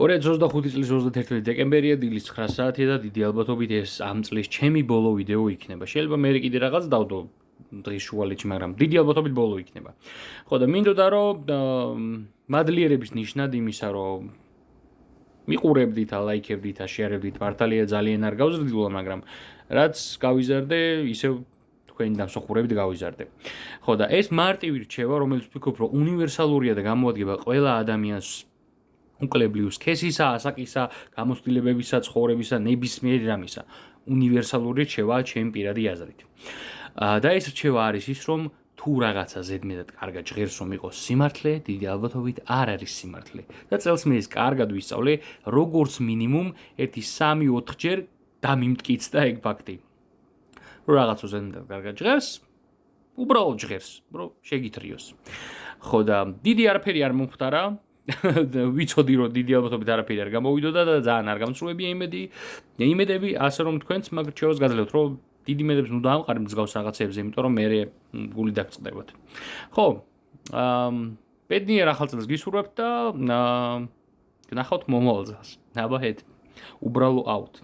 2025 წლის 31 დეკემბერია, დილის 9 საათია და დიდი ალბათობით ეს ამ წლის ჩემი ბოლო ვიდეო იქნება. შეიძლება მე კიდე რაღაც დავდო დღის შუალედში, მაგრამ დიდი ალბათობით ბოლო იქნება. ხო და მინდოდა რომ მადლიერების ნიშნად იმისა, რომ მიყურებდით, ლაიქებდით, შეერებდით, მართალია ძალიან არ გავზრდილო, მაგრამ რაც გავიზარდე, ისევ თქვენი დამსახურებით გავიზარდე. ხო და ეს მარტივი რჩევა, რომელიც ვფიქრობ, რომ უნივერსალურია და გამოადგება ყველა ადამიანს უკლებლიუს სქესისა, ასაკისა, გამოცდილებებისა, ცხოვრებისა, ნებისმიერი რამისა. უნივერსალური რჩევაა ჩემი პირადი აზრით. და ეს რჩევა არის ის, რომ თუ რაღაცა ზედმეტად კარგად ჟღერს რომ იყოს სიმართლე, დიდი ალბათობით არ არის სიმართლე. და წელს მე ეს კარგად ვისწავლე, როგორც მინიმუმ 1-3-4 ჯერ დამიმტკიცდა ეგ ფაქტი. რომ რაღაცა ზედმეტად კარგად ჟღერს, უბრალოდ ჟღერს, რომ შეგითრიოს. ხო და დიდი არაფერი არ მომხდარა. ვიცოდი რომ დიდი ალბათობით არაფერი არ გამოვიდოდა და ძალიან არ გამსრულებია იმედები, ასე რომ თქვენც მაგ რჩევას გაძლევთ, რომ დიდი იმედებს ნუ დაამყარებ მსგავს რაღაცებზე, იმიტომ რომ მე გული დაგწყდებათ. ხო, ბედნიერ ახალ წელს გისურვებთ და გნახავთ მომავალ წელს. აბა ჰედ. უბრალო აუთ.